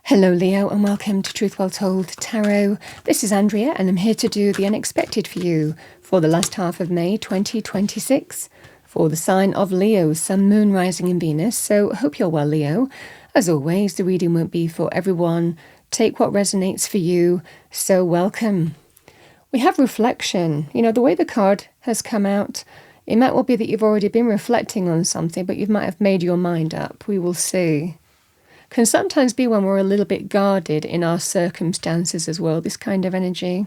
Hello Leo and welcome to Truth Well Told Tarot. This is Andrea and I'm here to do the unexpected for you for the last half of May 2026 for the sign of Leo, Sun, Moon, Rising and Venus. So I hope you're well, Leo. As always, the reading won't be for everyone. Take what resonates for you. So welcome. We have reflection. You know, the way the card has come out, it might well be that you've already been reflecting on something, but you might have made your mind up. We will see. Can sometimes be when we're a little bit guarded in our circumstances as well, this kind of energy.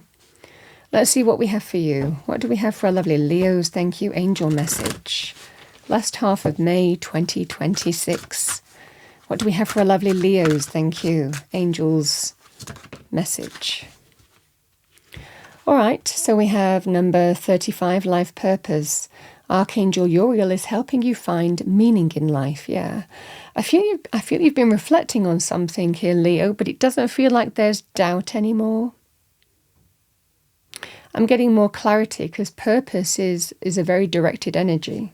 Let's see what we have for you. What do we have for our lovely Leos? Thank you. Angel message. Last half of May 2026. What do we have for our lovely Leos? Thank you. Angels message. All right, so we have number 35, life purpose. Archangel Uriel is helping you find meaning in life. Yeah, I feel you've been reflecting on something here, Leo, but it doesn't feel like there's doubt anymore. I'm getting more clarity because purpose is a very directed energy.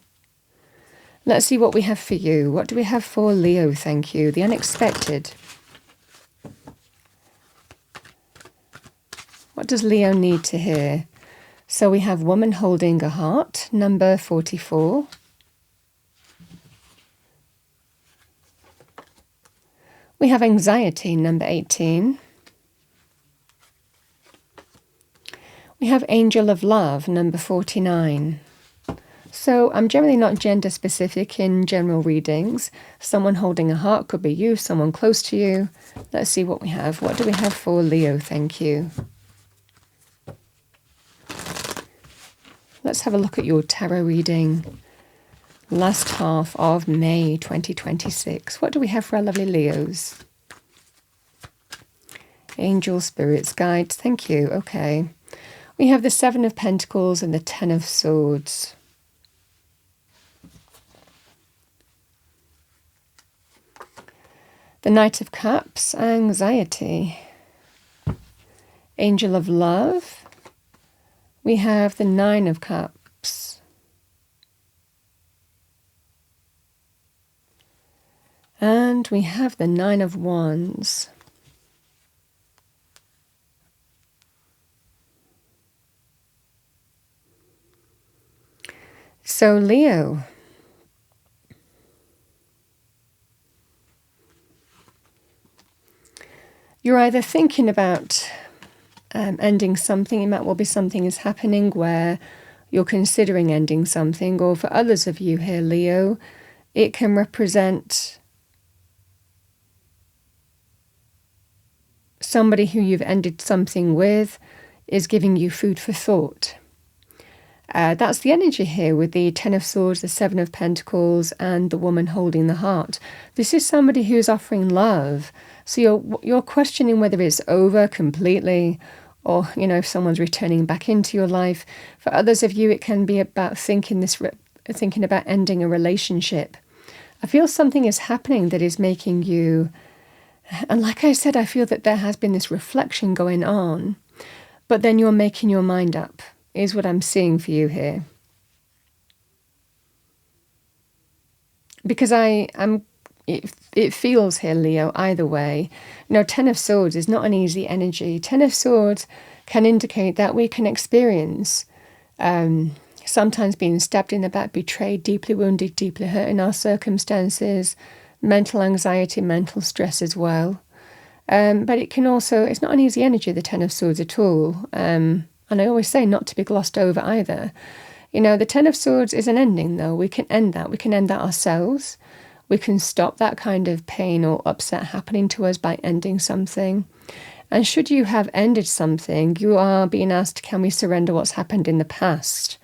Let's see what we have for you. What do we have for Leo? Thank you. The unexpected. What does Leo need to hear? So we have woman holding a heart, number 44. We have anxiety, number 18. We have angel of love, number 49. So I'm generally not gender specific in general readings. Someone holding a heart could be you, someone close to you. Let's see what we have. What do we have for Leo? Thank you. Let's have a look at your tarot reading. Last half of May 2026. What do we have for our lovely Leos? Angel, spirits, guides. Thank you. Okay. We have the Seven of Pentacles and the Ten of Swords. The Knight of Cups, anxiety. Angel of Love. We have the Nine of Cups. And we have the Nine of Wands. So Leo, you're either thinking about ending something. It might well be something is happening where you're considering ending something, or for others of you here, Leo, it can represent somebody who you've ended something with is giving you food for thought. That's the energy here with the Ten of Swords, the Seven of Pentacles, and the woman holding the heart. This is somebody who's offering love. So you're questioning whether it's over completely, or, you know, if someone's returning back into your life. For others of you, it can be about thinking about ending a relationship. I feel something is happening that is making you, and like I said, I feel that there has been this reflection going on, but then you're making your mind up, is what I'm seeing for you here. Because it feels here, Leo, either way. You know, Ten of Swords is not an easy energy. Ten of Swords can indicate that we can experience sometimes being stabbed in the back, betrayed, deeply wounded, deeply hurt in our circumstances, mental anxiety, mental stress as well. But it can also, it's not an easy energy, the Ten of Swords at all. And I always say not to be glossed over either. You know, the Ten of Swords is an ending, though. We can end that. We can end that ourselves. We can stop that kind of pain or upset happening to us by ending something. And should you have ended something, you are being asked, can we surrender what's happened in the past?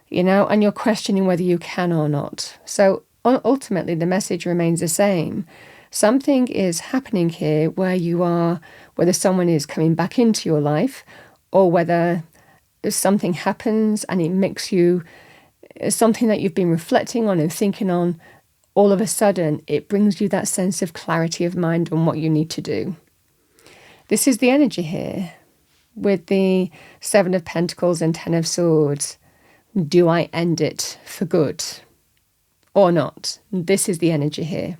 You know, and you're questioning whether you can or not. So ultimately, the message remains the same. Something is happening here where you are, whether someone is coming back into your life, or whether something happens and it makes you something that you've been reflecting on and thinking on. All of a sudden, it brings you that sense of clarity of mind on what you need to do. This is the energy here with the Seven of Pentacles and Ten of Swords. Do I end it for good or not? This is the energy here.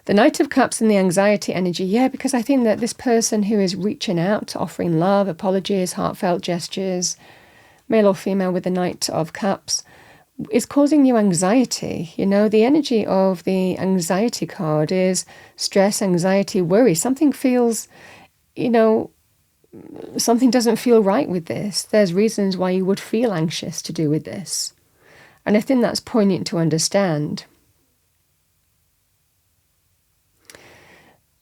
The Knight of Cups and the anxiety energy, yeah, because I think that this person who is reaching out, offering love, apologies, heartfelt gestures, male or female with the Knight of Cups, is causing you anxiety. You know, the energy of the anxiety card is stress, anxiety, worry. Something feels, you know, something doesn't feel right with this. There's reasons why you would feel anxious to do with this. And I think that's poignant to understand.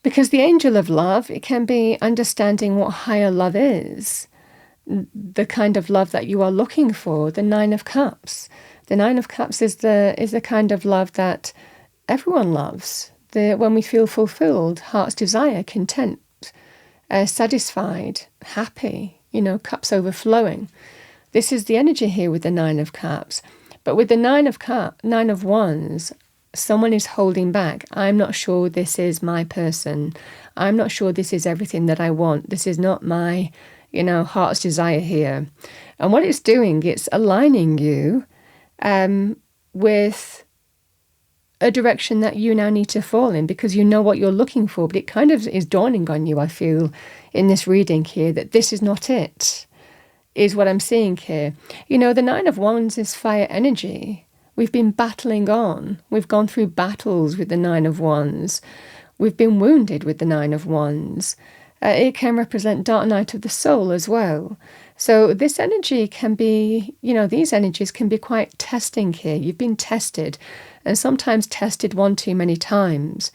Because the angel of love, it can be understanding what higher love is, the kind of love that you are looking for, the Nine of Cups. The Nine of Cups is the kind of love that everyone loves. When we feel fulfilled, heart's desire, content, satisfied, happy, cups overflowing. This is the energy here with the Nine of Cups. But with the Nine of Wands, someone is holding back. I'm not sure this is my person. I'm not sure this is everything that I want. This is not my, heart's desire here. And what it's doing, it's aligning you with a direction that you now need to fall in, because you know what you're looking for. But it kind of is dawning on you, I feel, in this reading here, that this is not it, is what I'm seeing here. The Nine of Wands is fire energy. We've been battling on. We've gone through battles with the Nine of Wands. We've been wounded with the Nine of Wands. It can represent dark night of the soul as well. So this energy can be, these energies can be quite testing here. You've been tested, and sometimes tested one too many times.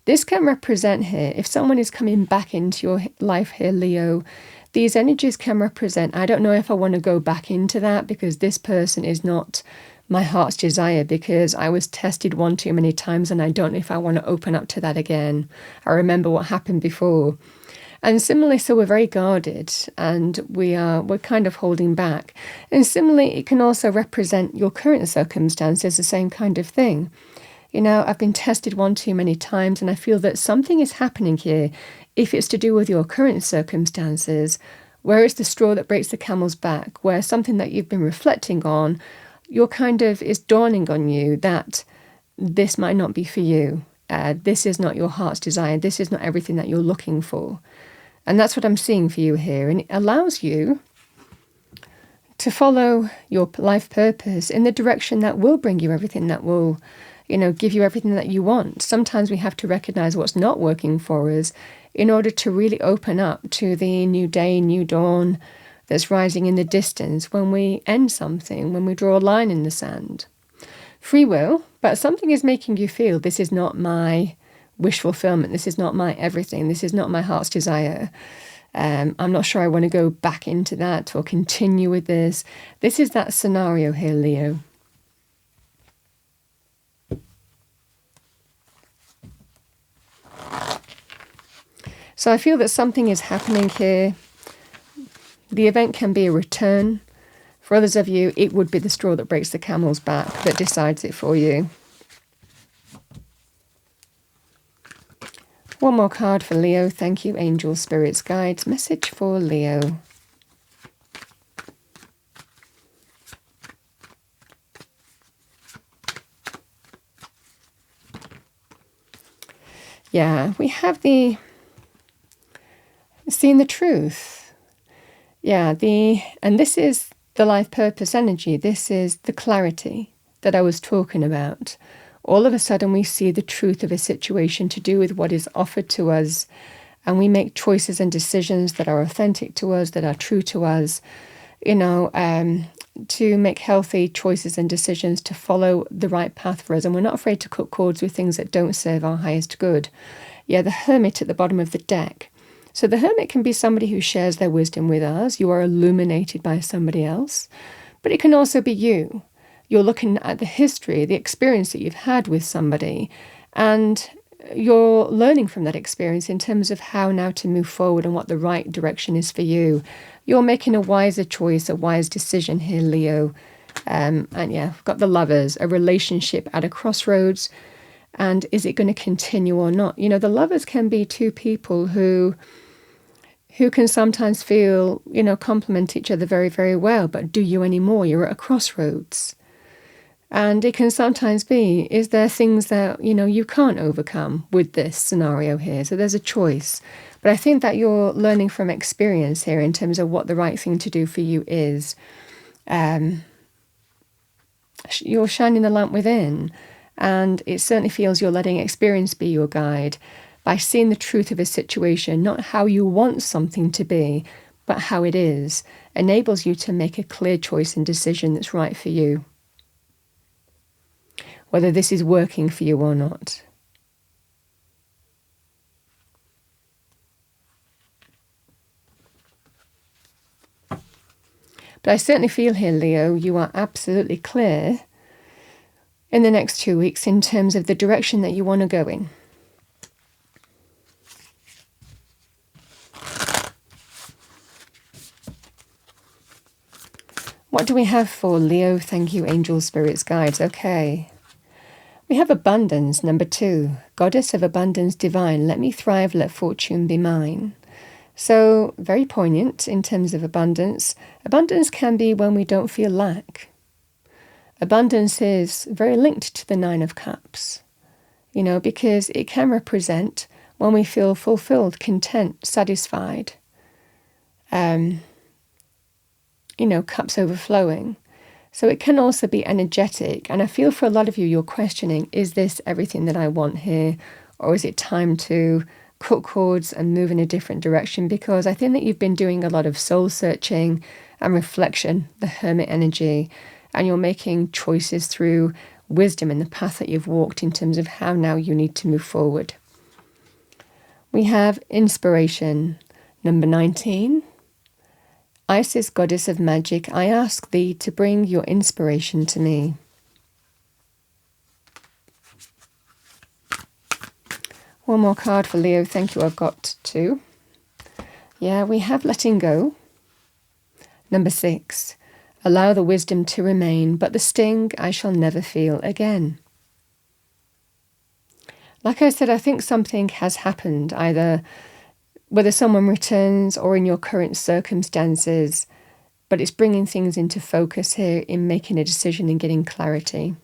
This can represent here, if someone is coming back into your life here, Leo, these energies can represent, I don't know if I want to go back into that, because this person is not my heart's desire, because I was tested one too many times, and I don't know if I want to open up to that again. I remember what happened before. And similarly, so we're very guarded, and we're kind of holding back. And similarly, it can also represent your current circumstances, the same kind of thing. I've been tested one too many times, and I feel that something is happening here, if it's to do with your current circumstances, where it's the straw that breaks the camel's back, where something that you've been reflecting on, you're kind of, is dawning on you that this might not be for you. This is not your heart's desire. This is not everything that you're looking for. And that's what I'm seeing for you here. And it allows you to follow your life purpose in the direction that will bring you everything, that will, give you everything that you want. Sometimes we have to recognize what's not working for us in order to really open up to the new day, new dawn that's rising in the distance when we end something, when we draw a line in the sand. Free will, but something is making you feel this is not my wish fulfillment, this is not my everything, this is not my heart's desire. I'm not sure I want to go back into that or continue with this. This is that scenario here, Leo. So I feel that something is happening here. The event can be a return. For others of you, it would be the straw that breaks the camel's back that decides it for you. One more card for Leo. Thank you, angels, spirits, guides. Message for Leo. Yeah, we have seeing the truth. Yeah, and this is the life purpose energy. This is the clarity that I was talking about. All of a sudden we see the truth of a situation to do with what is offered to us, and we make choices and decisions that are authentic to us, that are true to us, to make healthy choices and decisions to follow the right path for us. And we're not afraid to cut cords with things that don't serve our highest good. Yeah, the Hermit at the bottom of the deck. So the Hermit can be somebody who shares their wisdom with us. You are illuminated by somebody else. But it can also be you. You're looking at the history, the experience that you've had with somebody, and you're learning from that experience in terms of how now to move forward and what the right direction is for you. You're making a wiser choice, a wise decision here, Leo. And yeah, we've got the Lovers, a relationship at a crossroads. And is it going to continue or not? The Lovers can be two people who can sometimes feel, complement each other very, very well. But do you anymore? You're at a crossroads. And it can sometimes be, is there things that, you can't overcome with this scenario here? So there's a choice. But I think that you're learning from experience here in terms of what the right thing to do for you is. You're shining the lamp within, and it certainly feels you're letting experience be your guide by seeing the truth of a situation, not how you want something to be, but how it is, enables you to make a clear choice and decision that's right for you, whether this is working for you or not. But I certainly feel here, Leo, you are absolutely clear in the next 2 weeks in terms of the direction that you want to go in. What do we have for Leo? Thank you, angels, spirits, guides. Okay. We have abundance, number 2. Goddess of abundance divine, let me thrive, let fortune be mine. So, very poignant in terms of abundance. Abundance can be when we don't feel lack. Abundance is very linked to the 9 of Cups, because it can represent when we feel fulfilled, content, satisfied, cups overflowing. So it can also be energetic. And I feel for a lot of you, you're questioning, is this everything that I want here? Or is it time to cut cords and move in a different direction? Because I think that you've been doing a lot of soul searching and reflection, the hermit energy, and you're making choices through wisdom and the path that you've walked in terms of how now you need to move forward. We have inspiration, number 19. Isis, goddess of magic, I ask thee to bring your inspiration to me. One more card for Leo. Thank you. I've got 2. Yeah, we have letting go. Number 6. Allow the wisdom to remain, but the sting I shall never feel again. Like I said, I think something has happened, either whether someone returns or in your current circumstances, but it's bringing things into focus here in making a decision and getting clarity.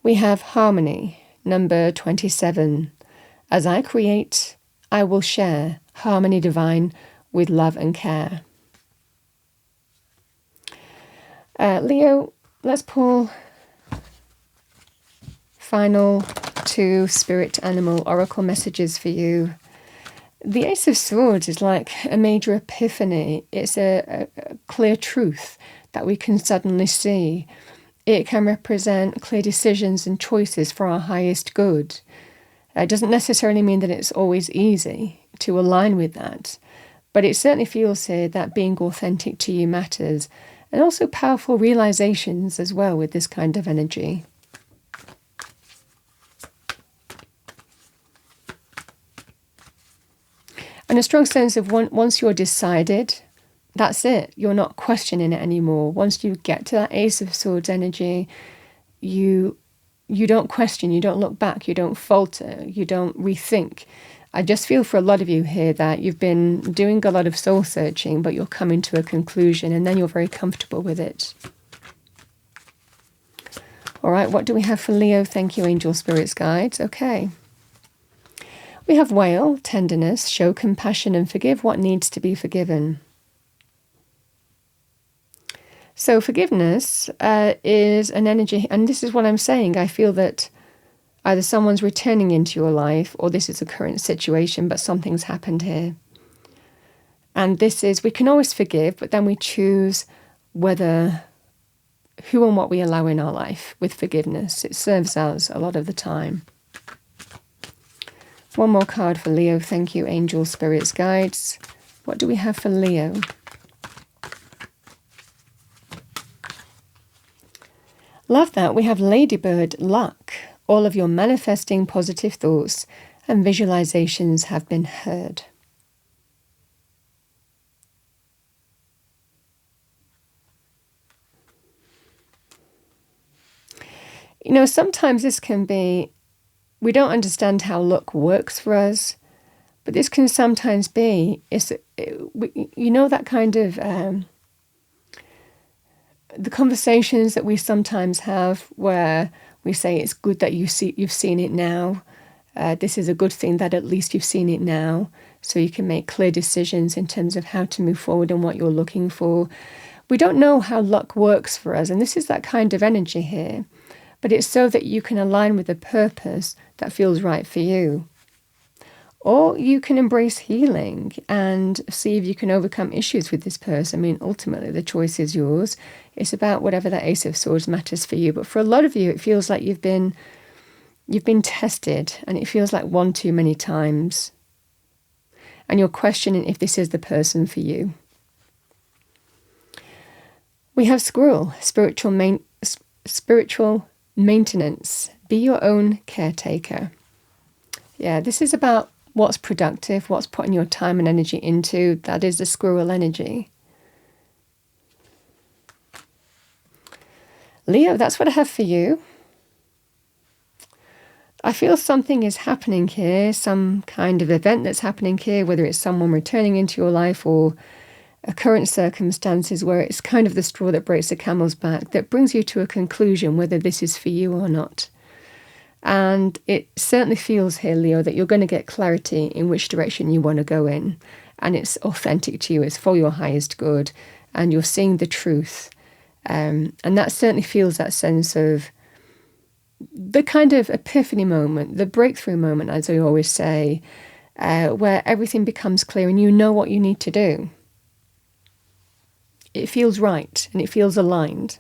We have harmony. Number 27, as I create, I will share harmony divine with love and care. Leo, let's pull final 2 spirit animal oracle messages for you. The Ace of Swords is like a major epiphany. It's a clear truth that we can suddenly see. It can represent clear decisions and choices for our highest good. It doesn't necessarily mean that it's always easy to align with that, but it certainly feels here that being authentic to you matters, and also powerful realizations as well with this kind of energy. And a strong sense of once you're decided, that's it. You're not questioning it anymore. Once you get to that Ace of Swords energy, you don't question, you don't look back, you don't falter, you don't rethink. I just feel for a lot of you here that you've been doing a lot of soul searching, but you're coming to a conclusion and then you're very comfortable with it. All right, what do we have for Leo? Thank you, angel, spirits, guides. Okay. We have whale, tenderness, show compassion and forgive what needs to be forgiven. So forgiveness is an energy, and this is what I'm saying. I feel that either someone's returning into your life or this is a current situation, but something's happened here. And this is, we can always forgive, but then we choose who and what we allow in our life with forgiveness. It serves us a lot of the time. One more card for Leo. Thank you, angel, spirits, guides. What do we have for Leo? Love that. We have ladybird luck. All of your manifesting positive thoughts and visualizations have been heard. Sometimes this can be, we don't understand how luck works for us, but this can sometimes be, that kind of the conversations that we sometimes have where we say it's good that you've seen it now. This is a good thing that at least you've seen it now, so you can make clear decisions in terms of how to move forward and what you're looking for. We don't know how luck works for us, and this is that kind of energy here, but it's so that you can align with a purpose that feels right for you. Or you can embrace healing and see if you can overcome issues with this person. I mean, ultimately, the choice is yours. It's about whatever that Ace of Swords matters for you. But for a lot of you, it feels like you've been tested, and it feels like one too many times. And you're questioning if this is the person for you. We have Squirrel, spiritual maintenance. Be your own caretaker. Yeah, this is about what's productive, what's putting your time and energy into. That is the squirrel energy. Leo, that's what I have for you. I feel something is happening here, some kind of event that's happening here, whether it's someone returning into your life or current circumstances where it's kind of the straw that breaks the camel's back, that brings you to a conclusion whether this is for you or not. And it certainly feels here, Leo, that you're going to get clarity in which direction you want to go in. And it's authentic to you, it's for your highest good, and you're seeing the truth. And that certainly feels that sense of the kind of epiphany moment, the breakthrough moment, as I always say, where everything becomes clear and you know what you need to do. It feels right and it feels aligned.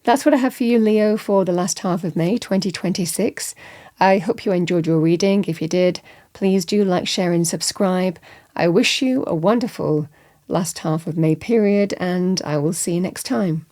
That's what I have for you, Leo, for the last half of May 2026. I hope you enjoyed your reading. If you did, please do like, share and subscribe. I wish you a wonderful last half of May period, and I will see you next time.